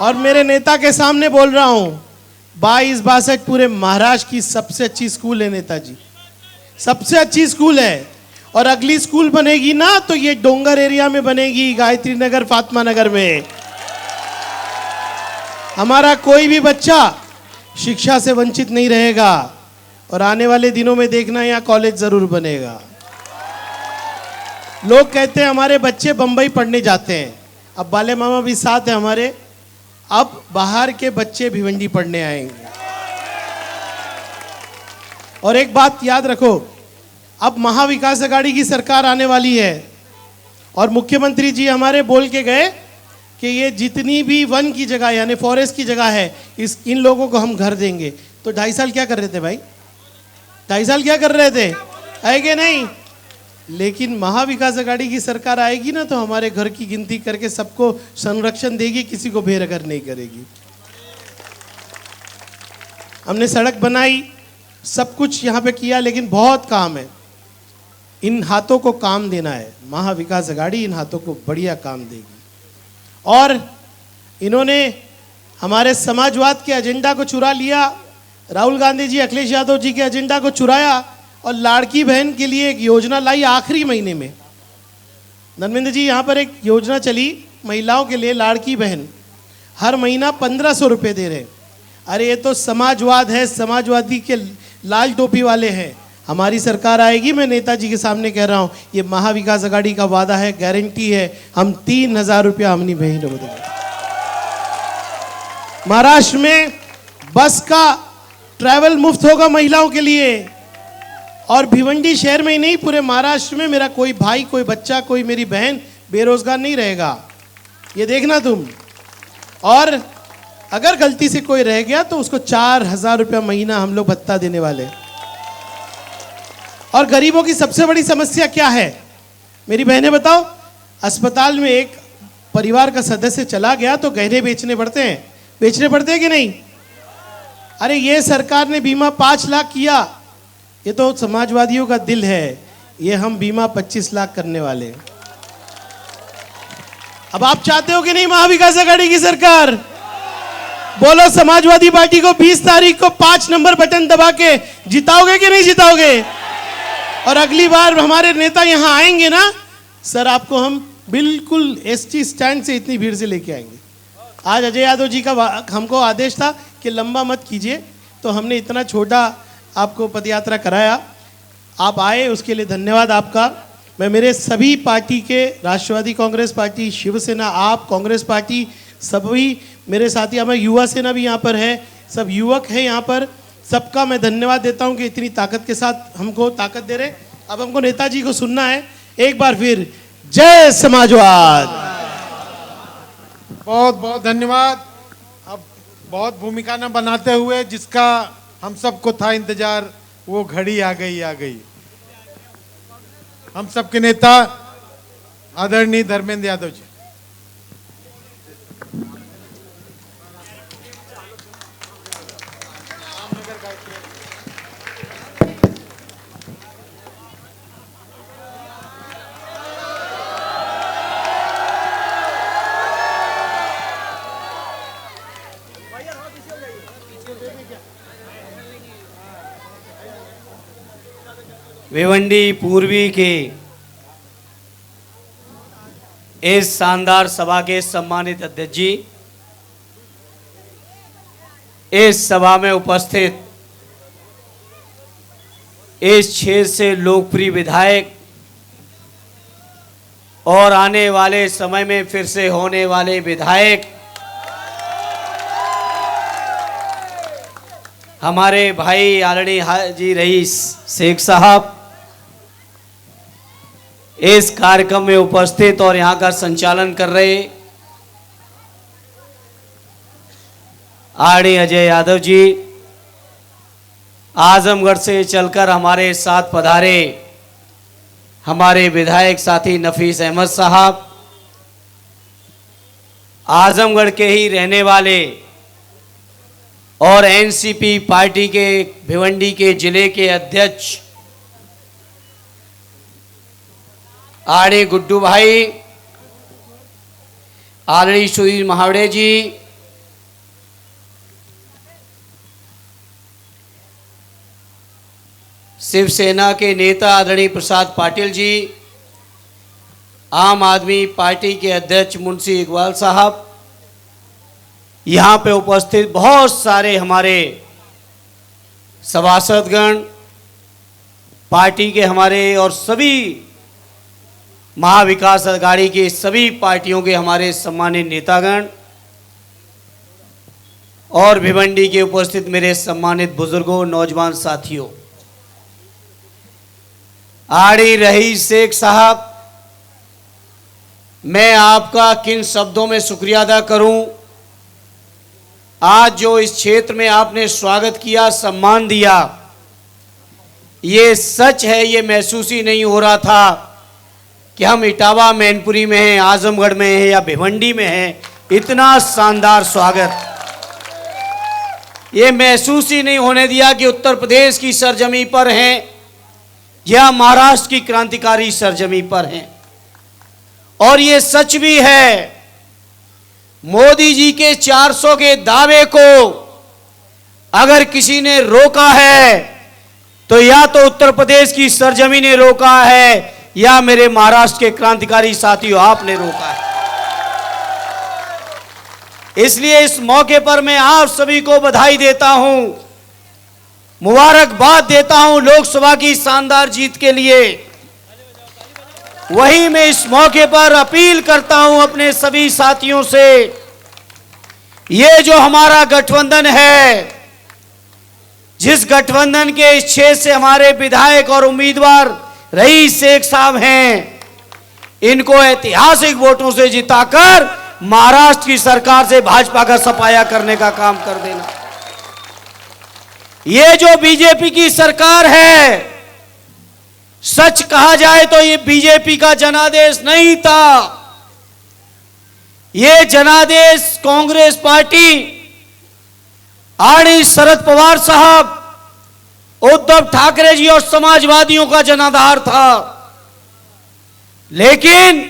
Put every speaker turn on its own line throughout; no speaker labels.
और मेरे नेता के सामने बोल रहा हूं, 22-62 पूरे महाराष्ट्र की सबसे अच्छी स्कूल है नेताजी, सबसे अच्छी स्कूल है। और अगली स्कूल बनेगी ना तो ये डोंगर एरिया में बनेगी, गायत्री नगर, फातिमा नगर में। हमारा कोई भी बच्चा शिक्षा से वंचित नहीं रहेगा और आने वाले दिनों में देखना यहाँ कॉलेज जरूर बनेगा। लोग कहते हैं हमारे बच्चे बंबई पढ़ने जाते हैं, अब बाले मामा भी साथ है हमारे, अब बाहर के बच्चे भिवंडी पढ़ने आएंगे। और एक बात याद रखो, अब महाविकास आघाड़ी की सरकार आने वाली है और मुख्यमंत्री जी हमारे बोल के गए कि ये जितनी भी वन की जगह यानी फॉरेस्ट की जगह है इन लोगों को हम घर देंगे। तो 2.5 साल क्या कर रहे थे भाई, 2.5 साल क्या कर रहे थे, है कि नहीं? लेकिन महाविकास आघाड़ी की सरकार आएगी ना तो हमारे घर की गिनती करके सबको संरक्षण देगी, किसी को बेरहगर नहीं करेगी। हमने सड़क बनाई, सब कुछ यहाँ पे किया, लेकिन बहुत काम है। इन हाथों को काम देना है, महाविकास आघाड़ी इन हाथों को बढ़िया काम देगी। और इन्होंने हमारे समाजवाद के एजेंडा को चुरा लिया, राहुल गांधी जी अखिलेश यादव जी के एजेंडा को चुराया और लाड़की बहन के लिए एक योजना लाई आखिरी महीने में। धर्मेंद्र जी यहाँ पर एक योजना चली महिलाओं के लिए, लाड़की बहन हर महीना 1500 रुपये दे रहे। अरे ये तो समाजवाद है, समाजवादी के लाल टोपी वाले हैं। हमारी सरकार आएगी, मैं नेताजी के सामने कह रहा हूँ, ये महाविकास आघाड़ी का वादा है, गारंटी है, हम 3000 रुपया अपनी बहनों को देंगे। महाराष्ट्र में बस का ट्रैवल मुफ्त होगा महिलाओं के लिए। और भिवंडी शहर में ही नहीं, पूरे महाराष्ट्र में मेरा कोई भाई, कोई बच्चा, कोई मेरी बहन बेरोजगार नहीं रहेगा, ये देखना तुम। और अगर गलती से कोई रह गया तो उसको 4000 रुपया महीना हम लोग भत्ता देने वाले। और गरीबों की सबसे बड़ी समस्या क्या है मेरी बहनें बताओ? अस्पताल में एक परिवार का सदस्य चला गया तो गहने बेचने पड़ते हैं, बेचने पड़ते हैं कि नहीं? अरे ये सरकार ने बीमा 5 लाख किया, ये तो समाजवादियों का दिल है, ये हम बीमा 25 लाख करने वाले हैं। अब आप चाहते हो कि नहीं महाविकास आघाड़ी की सरकार? बोलो समाजवादी पार्टी को 20 तारीख को 5 नंबर बटन दबा के जिताओगे कि नहीं जिताओगे? और अगली बार हमारे नेता यहां आएंगे ना सर, आपको हम बिल्कुल एसटी स्टैंड से इतनी भीड़ से लेके आएंगे। आज अजय यादव जी का हमको आदेश था कि लंबा मत कीजिए, तो हमने इतना छोटा आपको पदयात्रा कराया। आप आए, उसके लिए धन्यवाद आपका। मैं मेरे सभी पार्टी के, राष्ट्रवादी कांग्रेस पार्टी, शिवसेना, आप, कांग्रेस पार्टी, सभी मेरे साथी, हमारे युवा सेना भी यहाँ पर है, सब युवक हैं यहाँ पर, सबका मैं धन्यवाद देता हूँ कि इतनी ताकत के साथ हमको ताकत दे रहे। अब हमको नेताजी को सुनना है एक बार फिर, जय समाजवाद।
बहुत बहुत धन्यवाद। अब बहुत भूमिका न बनाते हुए, जिसका हम सबको था इंतजार, वो घड़ी आ गई। हम सबके नेता आदरणीय धर्मेंद्र यादव जी।
भिवंडी पूर्वी के इस शानदार सभा के सम्मानित अध्यक्ष जी, इस सभा में उपस्थित इस क्षेत्र से लोकप्रिय विधायक और आने वाले समय में फिर से होने वाले विधायक, हमारे भाई आदरणीय हाजी रईस शेख साहब, इस कार्यक्रम में उपस्थित और यहाँ का संचालन कर रहे आदरणीय अजय यादव जी, आजमगढ़ से चलकर हमारे साथ पधारे हमारे विधायक साथी नफीस अहमद साहब, आजमगढ़ के ही रहने वाले और एनसीपी पार्टी के भिवंडी के जिले के अध्यक्ष आदरणीय गुड्डू भाई, आदरणीय सुधीर महावड़े जी, शिवसेना के नेता आदरणीय प्रसाद पाटिल जी, आम आदमी पार्टी के अध्यक्ष मुंशी इकबाल साहब, यहाँ पे उपस्थित बहुत सारे हमारे सभासदगण, पार्टी के हमारे और सभी महाविकास अघाड़ी की सभी पार्टियों के हमारे सम्मानित नेतागण और भिवंडी के उपस्थित मेरे सम्मानित बुजुर्गों, नौजवान साथियों, आड़ी रही शेख साहब, मैं आपका किन शब्दों में शुक्रिया अदा करूं। आज जो इस क्षेत्र में आपने स्वागत किया, सम्मान दिया, ये सच है, ये महसूस ही नहीं हो रहा था कि हम इटावा, मैनपुरी में हैं, आजमगढ़ में हैं या भिवंडी में हैं। इतना शानदार स्वागत ये महसूस ही नहीं होने दिया कि उत्तर प्रदेश की सरजमी पर हैं या महाराष्ट्र की क्रांतिकारी सरजमी पर हैं। और ये सच भी है, मोदी जी के 400 के दावे को अगर किसी ने रोका है तो या तो उत्तर प्रदेश की सरजमी ने रोका है या मेरे महाराष्ट्र के क्रांतिकारी साथियों आपने रोका है। इसलिए इस मौके पर मैं आप सभी को बधाई देता हूं, मुबारकबाद देता हूं लोकसभा की शानदार जीत के लिए। वही मैं इस मौके पर अपील करता हूं अपने सभी साथियों से, ये जो हमारा गठबंधन है, जिस गठबंधन के इस क्षेत्र से हमारे विधायक और उम्मीदवार रईस शेख साहब हैं, इनको ऐतिहासिक वोटों से जिताकर महाराष्ट्र की सरकार से भाजपा का सफाया करने का काम कर देना। ये जो बीजेपी की सरकार है, सच कहा जाए तो ये बीजेपी का जनादेश नहीं था। ये जनादेश कांग्रेस पार्टी, आदरणीय शरद पवार साहब, उद्धव ठाकरे जी और समाजवादियों का जनाधार था। लेकिन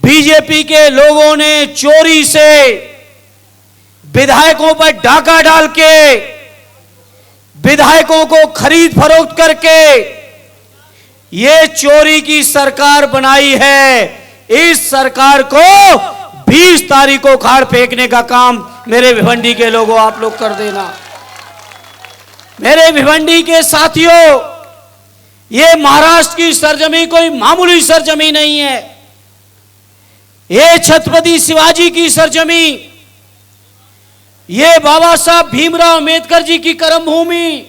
बीजेपी के लोगों ने चोरी से विधायकों पर डाका डाल के, विधायकों को खरीद फरोख्त करके ये चोरी की सरकार बनाई है। इस सरकार को 20 तारीख को उखाड़ फेंकने का काम मेरे भिवंडी के लोगों आप लोग कर देना। मेरे भिवंडी के साथियों, ये महाराष्ट्र की सरजमी कोई मामूली सरजमी नहीं है। ये छत्रपति शिवाजी की सरजमी, ये बाबा साहब भीमराव अंबेडकर जी की कर्म भूमि,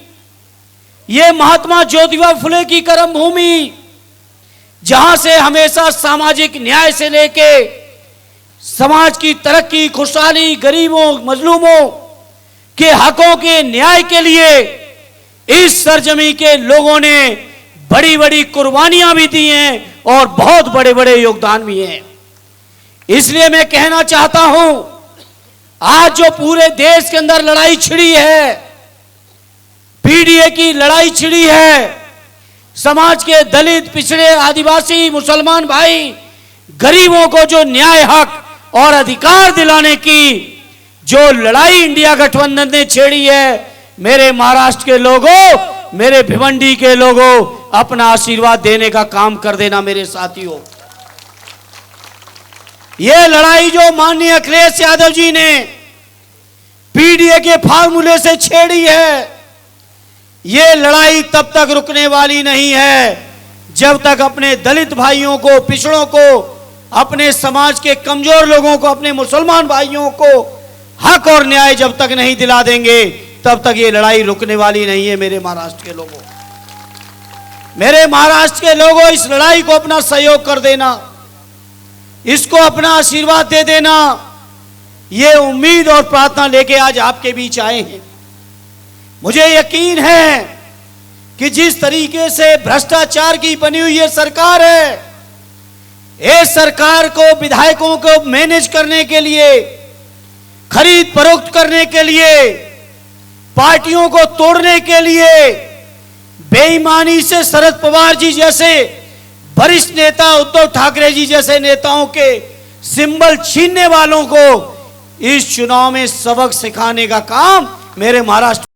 ये महात्मा ज्योतिबा फुले की कर्म भूमि, जहां से हमेशा सामाजिक न्याय से लेके समाज की तरक्की, खुशहाली, गरीबों, मजलूमों के हकों के न्याय के लिए इस सरजमी के लोगों ने बड़ी बड़ी कुर्बानियां भी दी हैं और बहुत बड़े बड़े योगदान भी हैं। इसलिए मैं कहना चाहता हूं, आज जो पूरे देश के अंदर लड़ाई छिड़ी है, पीडीए की लड़ाई छिड़ी है, समाज के दलित, पिछड़े, आदिवासी, मुसलमान भाई, गरीबों को जो न्याय, हक और अधिकार दिलाने की जो लड़ाई इंडिया गठबंधन ने छेड़ी है, मेरे महाराष्ट्र के लोगों, मेरे भिवंडी के लोगों, अपना आशीर्वाद देने का काम कर देना मेरे साथियों। यह लड़ाई जो माननीय अखिलेश यादव जी ने पीडीए के फार्मूले से छेड़ी है, यह लड़ाई तब तक रुकने वाली नहीं है जब तक अपने दलित भाइयों को, पिछड़ों को, अपने समाज के कमजोर लोगों को, अपने मुसलमान भाइयों को हक और न्याय जब तक नहीं दिला देंगे, तब तक ये लड़ाई रुकने वाली नहीं है। मेरे महाराष्ट्र के लोगों, मेरे महाराष्ट्र के लोगों, इस लड़ाई को अपना सहयोग कर देना, इसको अपना आशीर्वाद दे देना। ये उम्मीद और प्रार्थना लेके आज आपके बीच आए हैं। मुझे यकीन है कि जिस तरीके से भ्रष्टाचार की बनी हुई ये सरकार है, इस सरकार को विधायकों को मैनेज करने के लिए, खरीद फरोख्त करने के लिए, पार्टियों को तोड़ने के लिए, बेईमानी से शरद पवार जी जैसे वरिष्ठ नेता, उद्धव ठाकरे जी जैसे नेताओं के सिंबल छीनने वालों को इस चुनाव में सबक सिखाने का काम मेरे महाराष्ट्र